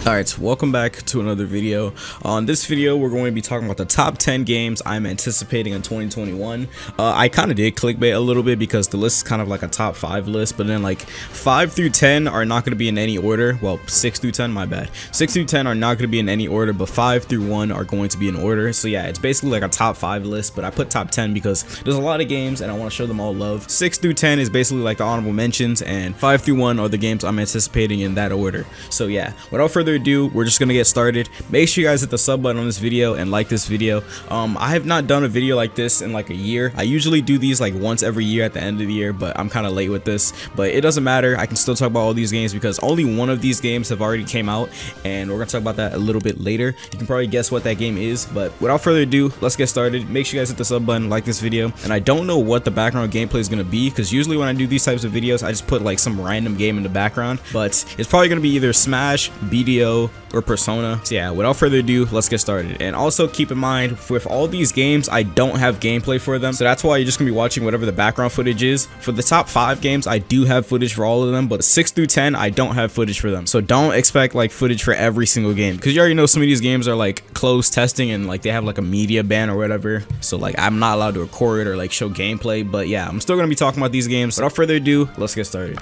Alright, so welcome back to another video. On this video, we're going to be talking about the top 10 games I'm anticipating in 2021. I kind of did clickbait a little bit because the list is kind of like a top 5 list, but then like 5 through 10 are not going to be in any order. Well, 6 through 10, my bad. 6 through 10 are not going to be in any order, but 5 through 1 are going to be in order. So yeah, it's basically like a top 5 list, but I put top 10 because there's a lot of games and I want to show them all love. 6 through 10 is basically like the honorable mentions, and 5 through 1 are the games I'm anticipating in that order. So yeah, without further ado, we're just gonna get started. Make sure you guys hit the sub button on this video and like this video. I have not done a video like this in like a year. I usually do these like once every year at the end of the year, but I'm kind of late with this, but it doesn't matter. I can still talk about all these games because only one of these games have already came out, and we're gonna talk about that a little bit later. You can probably guess what that game is, but without further ado, let's get started. Make sure you guys hit the sub button, like this video, and I don't know what the background gameplay is gonna be because usually when I do these types of videos I just put like some random game in the background, but it's probably gonna be either Smash, BDO, or Persona. So yeah, without further ado, let's get started. And also keep in mind, with all these games I don't have gameplay for them, so that's why you're just gonna be watching whatever the background footage is. For the top 5 games I do have footage for all of them, but 6 through 10 I don't have footage for them, so don't expect like footage for every single game because you already know some of these games are like closed testing and like they have like a media ban or whatever, so like I'm not allowed to record or like show gameplay. But yeah, I'm still gonna be talking about these games. Without further ado, let's get started.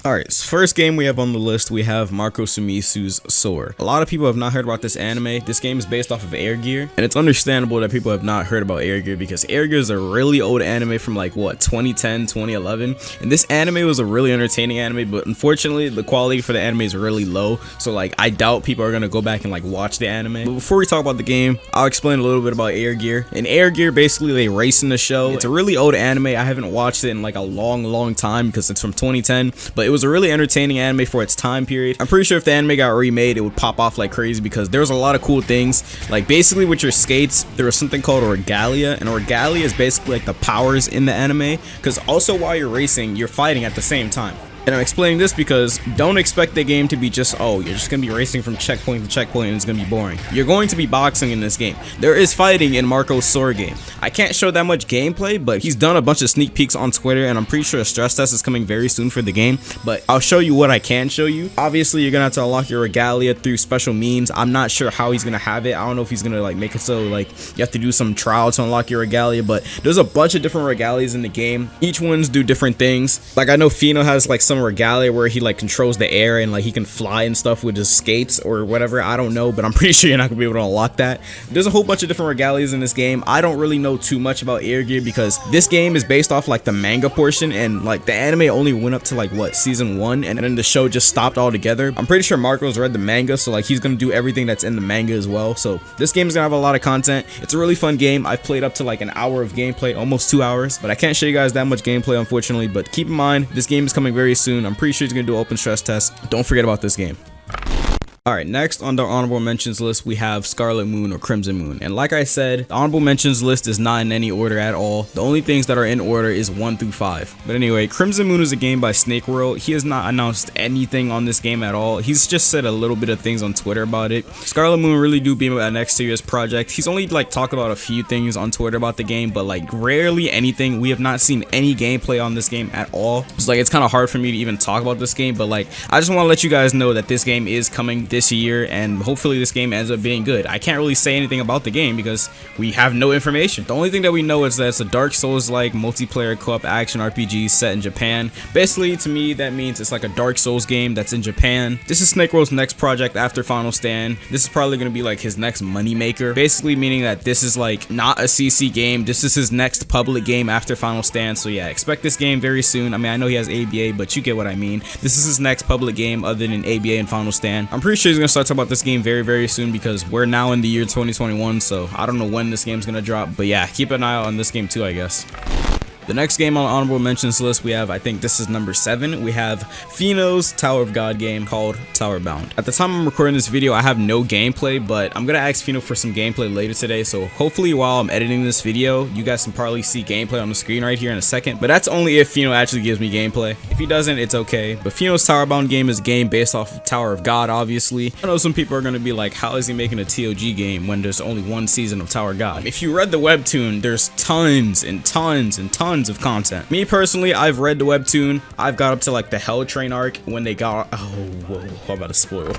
Alright, so first game we have on the list, we have Marco Sumisu's Soar. A lot of people have not heard about this anime. This game is based off of Air Gear, and it's understandable that people have not heard about Air Gear because Air Gear is a really old anime from like what, 2010, 2011, and this anime was a really entertaining anime, but unfortunately the quality for the anime is really low, so like I doubt people are gonna go back and like watch the anime. But before we talk about the game, I'll explain a little bit about Air Gear. In Air Gear, basically they race in the show. It's a really old anime. I haven't watched it in like a long time because it's from 2010, but it was a really entertaining anime for its time period. I'm pretty sure if the anime got remade, it would pop off like crazy because there was a lot of cool things. Like basically with your skates, there was something called Regalia, and Regalia is basically like the powers in the anime, because also while you're racing, you're fighting at the same time. And I'm explaining this because don't expect the game to be just, oh, you're just gonna be racing from checkpoint to checkpoint and it's gonna be boring. You're going to be boxing in this game. There is fighting in Marco's Soar game. I can't show that much gameplay, but he's done a bunch of sneak peeks on Twitter, and I'm pretty sure a stress test is coming very soon for the game, but I'll show you what I can show you. Obviously, you're gonna have to unlock your Regalia through special means. I'm not sure how he's gonna have it. I don't know if he's gonna like make it so like you have to do some trial to unlock your Regalia, but there's a bunch of different Regalias in the game. Each ones do different things. Like I know Fino has like some Regalia where he like controls the air and like he can fly and stuff with his skates or whatever. I don't know, but I'm pretty sure you're not gonna be able to unlock that. There's a whole bunch of different Regalias in this game. I don't really know too much about Air Gear because this game is based off like the manga portion, and like the anime only went up to like what, season 1, and then the show just stopped altogether. I'm pretty sure Marco's read the manga, so like he's gonna do everything that's in the manga as well. So this game is gonna have a lot of content. It's a really fun game. I've played up to like an hour of gameplay, almost 2 hours, but I can't show you guys that much gameplay unfortunately. But keep in mind, this game is coming very soon. I'm pretty sure he's gonna do an open stress test. Don't forget about this game. Alright, next on the honorable mentions list, we have Scarlet Moon or Crimson Moon. And like I said, the honorable mentions list is not in any order at all. The only things that are in order is 1 through 5. But anyway, Crimson Moon is a game by Snake World. He has not announced anything on this game at all. He's just said a little bit of things on Twitter about it. Scarlet Moon really do be a next serious project. He's only like talked about a few things on Twitter about the game, but like rarely anything. We have not seen any gameplay on this game at all. So like it's kind of hard for me to even talk about this game, but like I just want to let you guys know that this game is coming this year, and hopefully this game ends up being good. I can't really say anything about the game because we have no information. The only thing that we know is that it's a Dark Souls-like multiplayer co-op action RPG set in Japan. Basically, to me, that means it's like a Dark Souls game that's in Japan. This is Snake World's next project after Final Stand. This is probably going to be like his next moneymaker, basically meaning that this is like not a CC game. This is his next public game after Final Stand. So yeah, expect this game very soon. I mean, I know he has ABA, but you get what I mean. This is his next public game other than ABA and Final Stand. I'm pretty sure he's going to start talking about this game very soon because we're now in the year 2021, so I don't know when this game's gonna drop, but yeah, keep an eye out on this game too, I guess. The next game on the honorable mentions list, we have, I think this is number 7, we have Fino's Tower of God game called Tower Bound. At the time I'm recording this video, I have no gameplay, but I'm gonna ask Fino for some gameplay later today, so hopefully while I'm editing this video, you guys can probably see gameplay on the screen right here in a second, but that's only if Fino actually gives me gameplay. If he doesn't, it's okay. But Fino's Tower Bound game is a game based off of Tower of God, obviously. I know some people are gonna be like, how is he making a TOG game when there's only 1 season of Tower of God? If you read the webtoon, there's tons and tons and tons of content. Me personally, I've read the webtoon. I've got up to like the Hell Train arc when they got, oh, whoa, I'm about to spoil.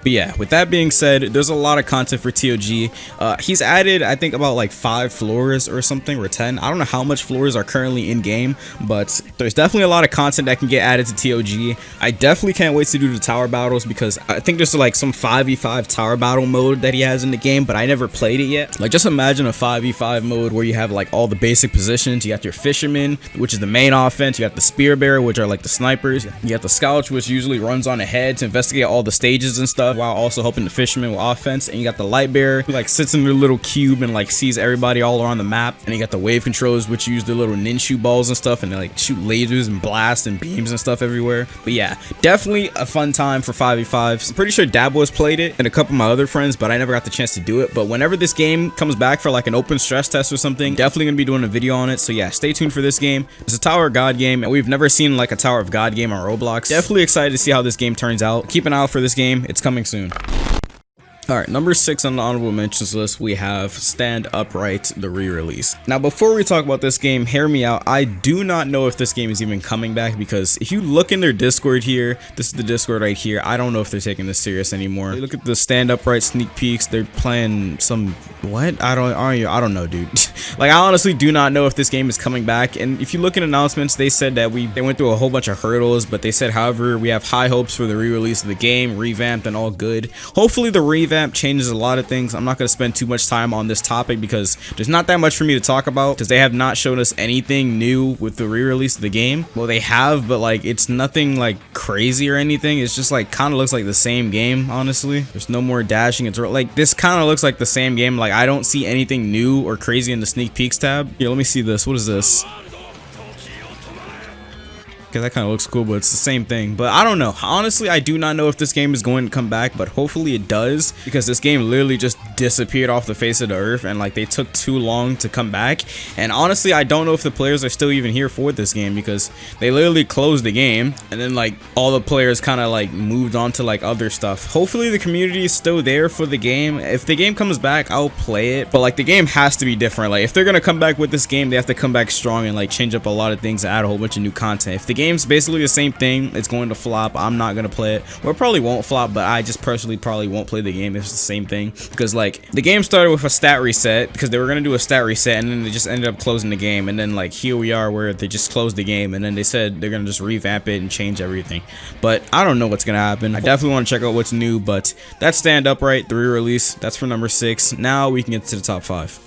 But yeah, with that being said, there's a lot of content for TOG. He's added, I think, about like 5 floors or something, or 10. I don't know how much floors are currently in game, but there's definitely a lot of content that can get added to TOG. I definitely can't wait to do the tower battles, because I think there's like some 5v5 tower battle mode that he has in the game, but I never played it yet. Like, just imagine a 5v5 mode where you have like all the basic positions. You got your fisherman, which is the main offense. You got the spear bearer, which are like the snipers. You got the scout, which usually runs on ahead to investigate all the stages and stuff, while also helping the fisherman with offense. And you got the light bearer, who like sits in their little cube and like sees everybody all around the map. And you got the wave controllers, which use their little ninja balls and stuff, and they like shoot lasers and blast and beams and stuff everywhere. But yeah, definitely a fun time for 5v5s. I'm pretty sure Dabo has played it and a couple of my other friends, but I never got the chance to do it. But whenever this game comes back for like an open stress test or something, definitely gonna be doing a video on it. So yeah, stay tuned for this game. It's a Tower of God game, and we've never seen like a Tower of God game on Roblox. Definitely excited to see how this game turns out. Keep an eye out for this game. It's coming soon. Alright, number 6 on the honorable mentions list, we have Stand Upright, the re-release. Now, before we talk about this game, hear me out. I do not know if this game is even coming back, because if you look in their Discord here, this is the Discord right here, I don't know if they're taking this serious anymore. Look at the Stand Upright sneak peeks. They're playing some, what? I don't know, dude. Like, I honestly do not know if this game is coming back. And if you look at announcements, they said that they went through a whole bunch of hurdles, but they said, however, we have high hopes for the re-release of the game, revamped and all good. Hopefully the revamp changes a lot of things. I'm not going to spend too much time on this topic, because there's not that much for me to talk about, because they have not shown us anything new with the re-release of the game. Well, they have, but like, it's nothing like crazy or anything. It's just like kind of looks like the same game, honestly. There's no more dashing. It's like, this kind of looks like the same game. Like, I don't see anything new or crazy in the sneak peeks tab. Here, let me see this. What is this? That kind of looks cool, but it's the same thing. But I don't know. Honestly, I do not know if this game is going to come back, but hopefully it does, because this game literally just disappeared off the face of the earth, and like, they took too long to come back. And honestly, I don't know if the players are still even here for this game, because they literally closed the game, and then like all the players kind of like moved on to like other stuff. Hopefully the community is still there for the game. If the game comes back, I'll play it, but like, the game has to be different. Like, if they're gonna come back with this game, they have to come back strong and like change up a lot of things and add a whole bunch of new content. If the game's basically the same thing, it's going to flop. I'm not gonna play it. Well, it probably won't flop, but I just personally probably won't play the game if it's the same thing, because like, the game started with a stat reset, because they were gonna do a stat reset, and then they just ended up closing the game. And then like, here we are where they just closed the game, and then they said they're gonna just revamp it and change everything. But I don't know what's gonna happen. I definitely want to check out what's new, but that's Stand Upright, the re-release. That's for number 6. Now we can get to the top 5.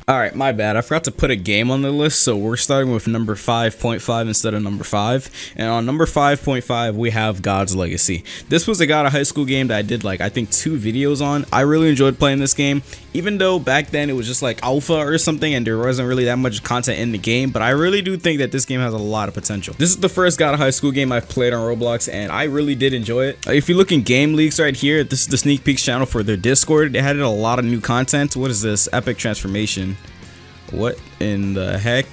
Alright, my bad. I forgot to put a game on the list, so we're starting with number 5.5 instead of number 5. And on number 5.5, we have God's Legacy. This was a God of High School game that I did like, I think 2 videos on. I really enjoyed playing this game, even though back then it was just like alpha or something and there wasn't really that much content in the game. But I really do think that this game has a lot of potential. This is the first God of High School game I've played on Roblox, and I really did enjoy it. If you look in Game Leaks right here, this is the sneak peeks channel for their Discord. They had a lot of new content. What is this? Epic Transformation. What in the heck?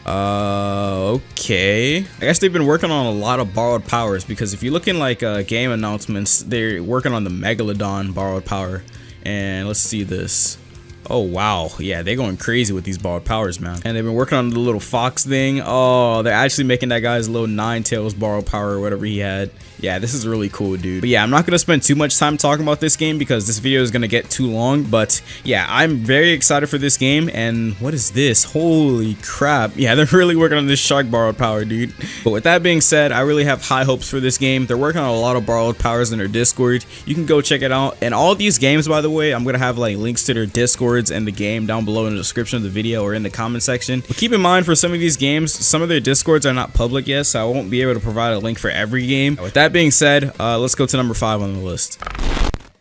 Okay. I guess they've been working on a lot of borrowed powers, because if you look in like game announcements, they're working on the Megalodon borrowed power. And let's see this. Oh wow, yeah, they're going crazy with these borrowed powers, man. And they've been working on the little fox thing. Oh, they're actually making that guy's little 9 tails borrowed power or whatever he had. Yeah, this is really cool, dude. But yeah, I'm not gonna spend too much time talking about this game, because this video is gonna get too long. But yeah, I'm very excited for this game. And what is this? Holy crap. Yeah, they're really working on this shark borrowed power, dude. But with that being said, I really have high hopes for this game. They're working on a lot of borrowed powers in their Discord. You can go check it out. And all these games, by the way, I'm gonna have like links to their Discords and the game down below in the description of the video or in the comment section. But keep in mind, for some of these games, some of their Discords are not public yet, so I won't be able to provide a link for every game. With that being said, let's go to number 5 on the list.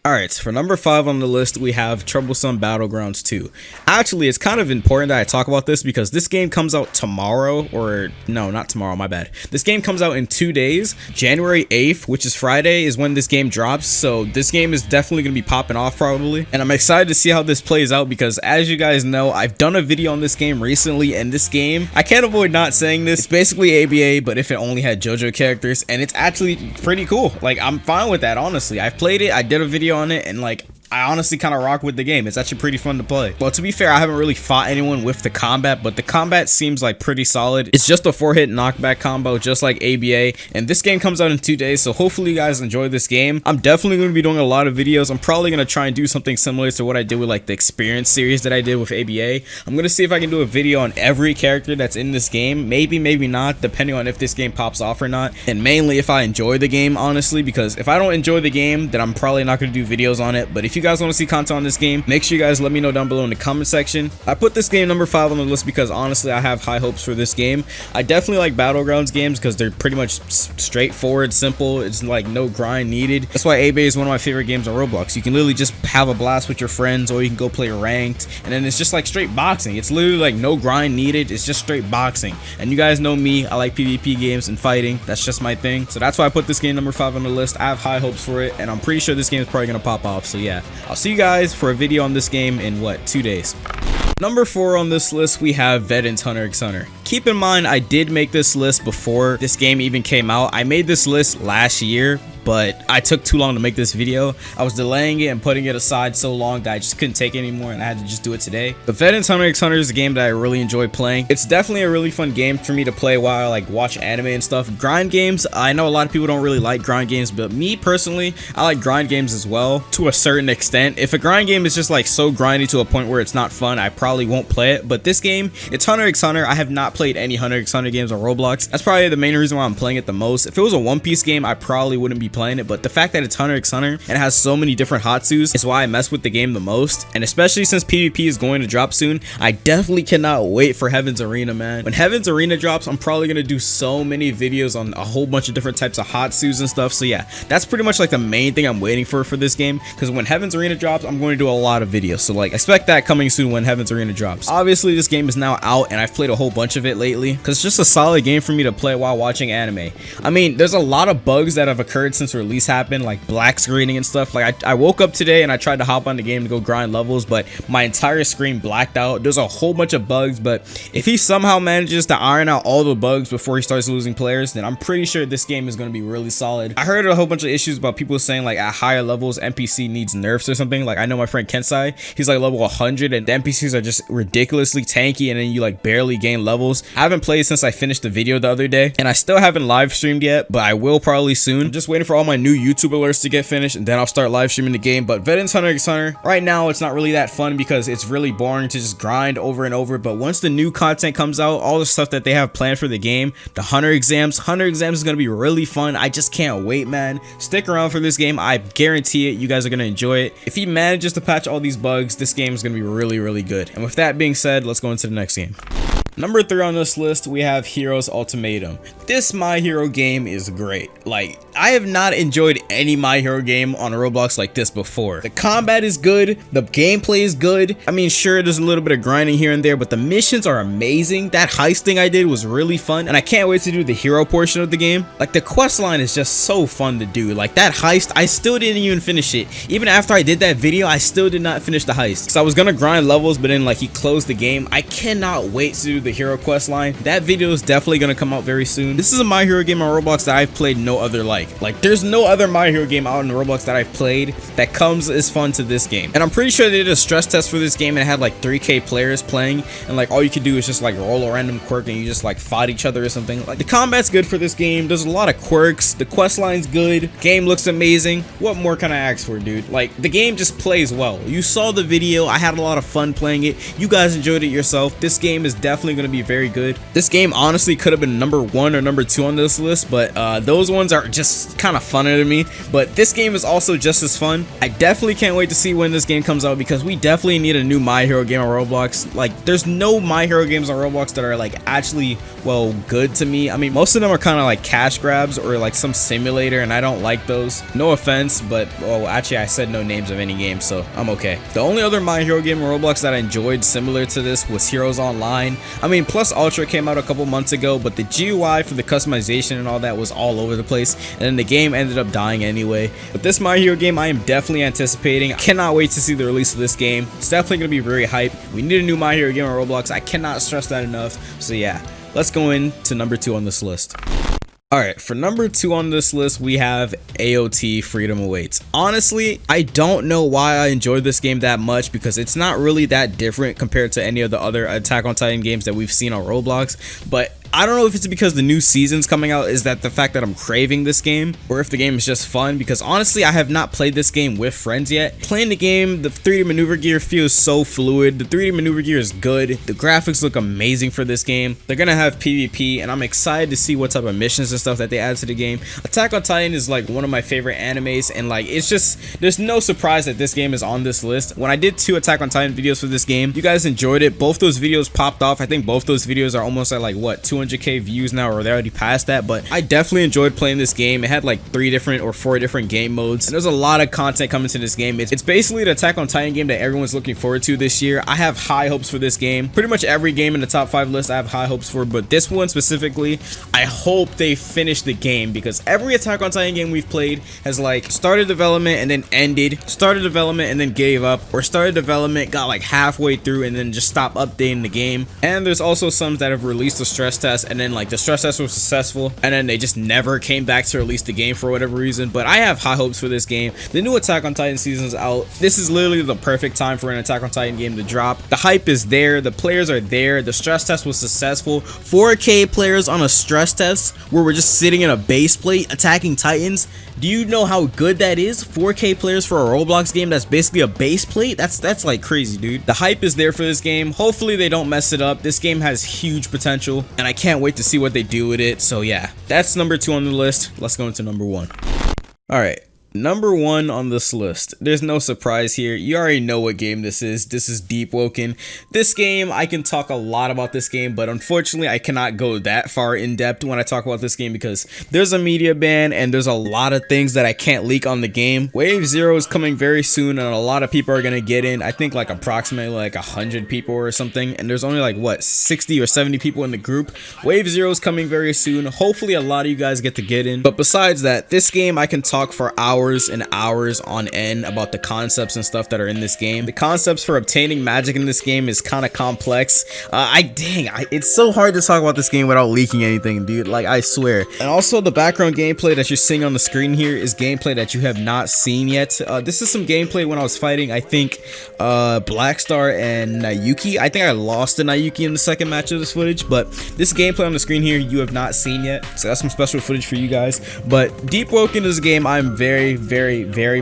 Alright, for number 5 on the list, we have Troublesome Battlegrounds 2. Actually, it's kind of important that I talk about this, because this game comes out tomorrow, or no, not tomorrow, my bad. This game comes out in 2 days. January 8th, which is Friday, is when this game drops, so this game is definitely going to be popping off probably. And I'm excited to see how this plays out, because as you guys know, I've done a video on this game recently, and this game, I can't avoid not saying this, it's basically ABA, but if it only had JoJo characters, and it's actually pretty cool. Like, I'm fine with that, honestly. I've played it, I did a video on it, and like, I honestly kind of rock with the game. It's actually pretty fun to play. Well, to be fair, I haven't really fought anyone with the combat, but the combat seems like pretty solid. It's just a 4-hit knockback combo, just like ABA, and this game comes out in 2 days, so hopefully you guys enjoy this game. I'm definitely going to be doing a lot of videos. I'm probably going to try and do something similar to what I did with like the experience series that I did with ABA. I'm going to see if I can do a video on every character that's in this game. Maybe not, depending on if this game pops off or not, and mainly if I enjoy the game, honestly, because if I don't enjoy the game, then I'm probably not going to do videos on it. But if you guys want to see content on this game, make sure you guys let me know down below in the comment section. I put this game number 5 on the list because honestly I have high hopes for this game. I definitely like Battlegrounds games because they're pretty much straightforward, simple. It's like no grind needed. That's why ABA is one of my favorite games on Roblox. You can literally just have a blast with your friends, or you can go play ranked, and then it's just like straight boxing. It's literally like no grind needed. It's just straight boxing. And you guys know me, I like PvP games and fighting. That's just my thing. So that's why I put this game number 5 on the list. I have high hopes for it, and I'm pretty sure this game is probably gonna pop off. So yeah, I'll see you guys for a video on this game in what, 2 days. Number 4 on this list, we have Veterans Hunter x Hunter. Keep in mind, I did make this list before this game even came out. I made this list last year, but I took too long to make this video. I was delaying it and putting it aside so long that I just couldn't take it anymore, and I had to just do it today. But Veterans Hunter x Hunter is a game that I really enjoy playing. It's definitely a really fun game for me to play while I like watch anime and stuff. Grind games, I know a lot of people don't really like grind games, but me personally, I like grind games as well to a certain extent. If a grind game is just like so grindy to a point where it's not fun, I probably won't play it. But this game, it's Hunter x Hunter. I have not played any Hunter x Hunter games on Roblox. That's probably the main reason why I'm playing it the most. If it was a One Piece game, I probably wouldn't be playing it, but the fact that it's Hunter x Hunter and it has so many different Hatsus is why I mess with the game the most. And especially since PvP is going to drop soon, I definitely cannot wait for Heaven's Arena, man. When Heaven's Arena drops, I'm probably gonna do so many videos on a whole bunch of different types of Hatsus and stuff. So yeah, that's pretty much like the main thing I'm waiting for this game, because when Heaven's Arena drops, I'm going to do a lot of videos. So like, expect that coming soon when Heaven's Arena drops. Obviously this game is now out and I've played a whole bunch of it lately because it's just a solid game for me to play while watching anime. I mean, there's a lot of bugs that have occurred since release happened, like black screening and stuff. Like I woke up today and I tried to hop on the game to go grind levels, but my entire screen blacked out. There's a whole bunch of bugs, but if he somehow manages to iron out all the bugs before he starts losing players, then I'm pretty sure this game is going to be really solid. I heard a whole bunch of issues about people saying like at higher levels NPC needs nerfs or something. Like I know my friend Kensai, he's like level 100 and the NPCs are just ridiculously tanky, and then you like barely gain levels. I haven't played since I finished the video the other day, and I still haven't live streamed yet, but I will probably soon. I'm just waiting for all my new YouTube alerts to get finished, and then I'll start live streaming the game. But Veterans Hunter x Hunter, right now it's not really that fun because it's really boring to just grind over and over. But once the new content comes out, all the stuff that they have planned for the game, the Hunter exams is going to be really fun. I just can't wait, man. Stick around for this game. I guarantee it, you guys are going to enjoy it. If he manages to patch all these bugs, this game is going to be really good. And with that being said, let's go into the next game. Number 3 on this list, we have Heroes Ultimatum. This My Hero game is great. Like, I have not enjoyed any My Hero game on Roblox like this before. The combat is good, the gameplay is good. I mean, sure, there's a little bit of grinding here and there, but the missions are amazing. That heist thing I did was really fun, and I can't wait to do the hero portion of the game. Like, the quest line is just so fun to do. Like, that heist, I still didn't even finish it. Even after I did that video, I still did not finish the heist. So I was gonna grind levels, but then like he closed the game. I cannot wait to do the hero quest line. That video is definitely gonna come out very soon. This is a My Hero game on Roblox that I've played no other like. Like, there's no other My Hero game out in Roblox that I've played that comes as fun to this game. And I'm pretty sure they did a stress test for this game and it had like 3K players playing, and like all you could do is just like roll a random quirk and you just like fight each other or something. Like, the combat's good for this game. There's a lot of quirks. The quest line's good. Game looks amazing. What more can I ask for, dude? Like, the game just plays well. You saw the video. I had a lot of fun playing it. You guys enjoyed it yourself. This game is definitely going to be very good. This game honestly could have been number 1 or number 2 on this list, but those ones are just kind of funner to me. But this game is also just as fun. I definitely can't wait to see when this game comes out, because we definitely need a new My Hero game on Roblox. Like, there's no My Hero games on Roblox that are like actually, well, good to me. I mean, most of them are kind of like cash grabs or like some simulator, and I don't like those. No offense, but well, actually I said no names of any game, so I'm okay. The only other My Hero game on Roblox that I enjoyed similar to this was Heroes Online. I mean, Plus Ultra came out a couple months ago, but the GUI for the customization and all that was all over the place, and then the game ended up dying anyway. But this My Hero game, I am definitely anticipating. I cannot wait to see the release of this game. It's definitely going to be very hype. We need a new My Hero game on Roblox. I cannot stress that enough. So yeah, let's go into number 2 on this list. Alright, for number 2 on this list, we have AOT Freedom Awaits. Honestly, I don't know why I enjoyed this game that much because it's not really that different compared to any of the other Attack on Titan games that we've seen on Roblox, but I don't know if it's because the new season's coming out, is that the fact that I'm craving this game, or if the game is just fun, because honestly, I have not played this game with friends yet. Playing the game, the 3D maneuver gear feels so fluid, the 3D maneuver gear is good, the graphics look amazing for this game, they're gonna have PvP, and I'm excited to see what type of missions and stuff that they add to the game. Attack on Titan is like one of my favorite animes, and like, it's just, there's no surprise that this game is on this list. When I did 2 Attack on Titan videos for this game, you guys enjoyed it, both those videos popped off. I think both those videos are almost at like, what, 200k views now, or they already passed that, but I definitely enjoyed playing this game. It had like 3 different or 4 different game modes, and there's a lot of content coming to this game. It's basically the Attack on Titan game that everyone's looking forward to this year. I have high hopes for this game. Pretty much every game in the top 5 list I have high hopes for, but this one specifically, I hope they finish the game, because every Attack on Titan game we've played has like started development and then ended, started development and then gave up, or started development, got like halfway through and then just stopped updating the game. And there's also some that have released a stress test, and then like the stress test was successful, and then they just never came back to release the game for whatever reason. But I have high hopes for this game. The new Attack on Titan season is out. This is literally the perfect time for an Attack on Titan game to drop. The hype is there, the players are there, the stress test was successful. 4K players on a stress test where we're just sitting in a base plate attacking Titans. Do you know how good that is? 4K players for a Roblox game that's basically a base plate? That's like crazy, dude. The hype is there for this game. Hopefully they don't mess it up. This game has huge potential, and I can't wait to see what they do with it. So yeah, that's number 2 on the list. Let's go into number 1. All right. Number 1 on this list. There's no surprise here. You already know what game this is. This is Deep Woken. This game, I can talk a lot about this game, but unfortunately, I cannot go that far in depth when I talk about this game because there's a media ban and there's a lot of things that I can't leak on the game. Wave 0 is coming very soon, and a lot of people are gonna get in. I think like approximately like 100 people or something, and there's only like what, 60 or 70 people in the group. Wave 0 is coming very soon. Hopefully a lot of you guys get to get in. But besides that, this game I can talk for hours and hours on end about the concepts and stuff that are in this game. The concepts for obtaining magic in this game is kind of complex. It's so hard to talk about this game without leaking anything, dude. Like, I swear. And also, the background gameplay that you're seeing on the screen here is gameplay that you have not seen yet. This is some gameplay when I was fighting, I think, Blackstar and Nayuki. I think I lost to Nayuki in the second match of this footage, but this gameplay on the screen here you have not seen yet. So that's some special footage for you guys. But Deep Woken is a game I'm very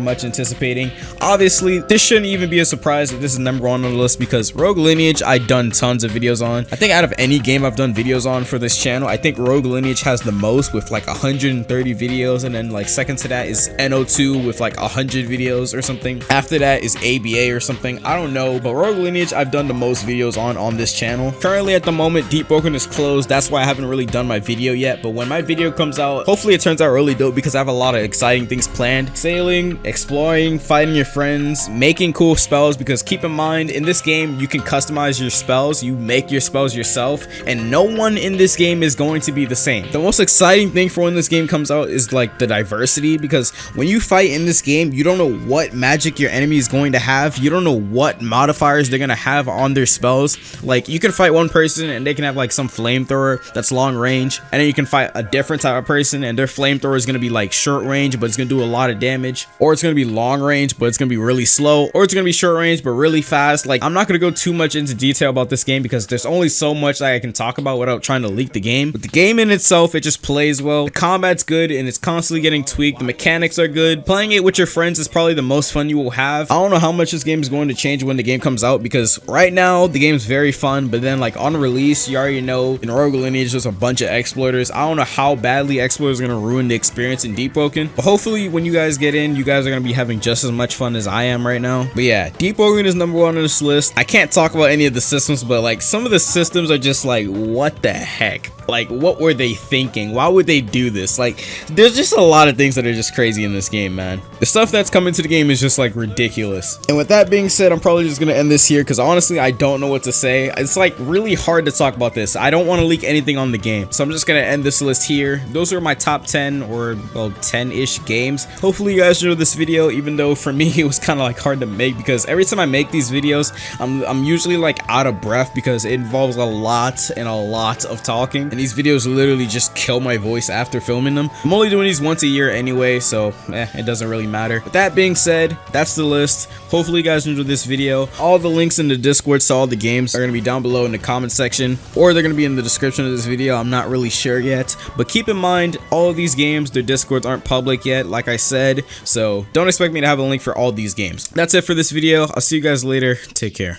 much anticipating. Obviously, this shouldn't even be a surprise that this is number 1 on the list because Rogue Lineage I've done tons of videos on. I think out of any game I've done videos on for this channel, I think Rogue Lineage has the most with like 130 videos, and then like second to that is NO2 with like 100 videos or something. After that is ABA or something. I don't know, but Rogue Lineage I've done the most videos on this channel. Currently at the moment, Deep Woken is closed. That's why I haven't really done my video yet, but when my video comes out, hopefully it turns out really dope because I have a lot of exciting things planned. Sailing, exploring, fighting your friends, making cool spells, because keep in mind in this game you can customize your spells, you make your spells yourself, and no one in this game is going to be the same. The most exciting thing for when this game comes out is like the diversity, because when you fight in this game you don't know what magic your enemy is going to have, you don't know what modifiers they're gonna have on their spells. Like, you can fight one person and they can have like some flamethrower that's long range, and then you can fight a different type of person and their flamethrower is gonna be like short range but it's gonna do a lot of damage, or it's gonna be long range but it's gonna be really slow, or it's gonna be short range but really fast. Like, I'm not gonna go too much into detail about this game because there's only so much that I can talk about without trying to leak the game. But the game in itself, it just plays well. The combat's good and it's constantly getting tweaked. The mechanics are good. Playing it with your friends is probably the most fun you will have. I don't know how much this game is going to change when the game comes out, because right now the game's very fun, but then like on release, you already know in Rogue Lineage there's a bunch of exploiters. I don't know how badly exploiters are gonna ruin the experience in Deep Woken, but hopefully when you guys get in, you guys are gonna be having just as much fun as I am right now. But yeah, Deep Woken is number 1 on this list. I can't talk about any of the systems, but like some of the systems are just like, what the heck? Like, what were they thinking? Why would they do this? Like, there's just a lot of things that are just crazy in this game, man. The stuff that's coming to the game is just like ridiculous. And with that being said, I'm probably just gonna end this here because honestly I don't know what to say. It's like really hard to talk about this. I don't want to leak anything on the game, so I'm just gonna end this list here. Those are my top 10 or well 10-ish games. hopefully you guys enjoyed this video, even though for me it was kind of like hard to make because every time I make these videos I'm usually like out of breath because it involves a lot of talking, and these videos literally just kill my voice after filming them. I'm only doing these once a year anyway, so it doesn't really matter. With that being said, that's the list. Hopefully you guys enjoyed this video. All the links in the Discord to all the games are going to be down below in the comment section, or they're going to be in the description of this video. I'm not really sure yet, but keep in mind all of these games, their Discords aren't public yet, like I said, so don't expect me to have a link for all these games. That's it for this video. I'll see you guys later. Take care.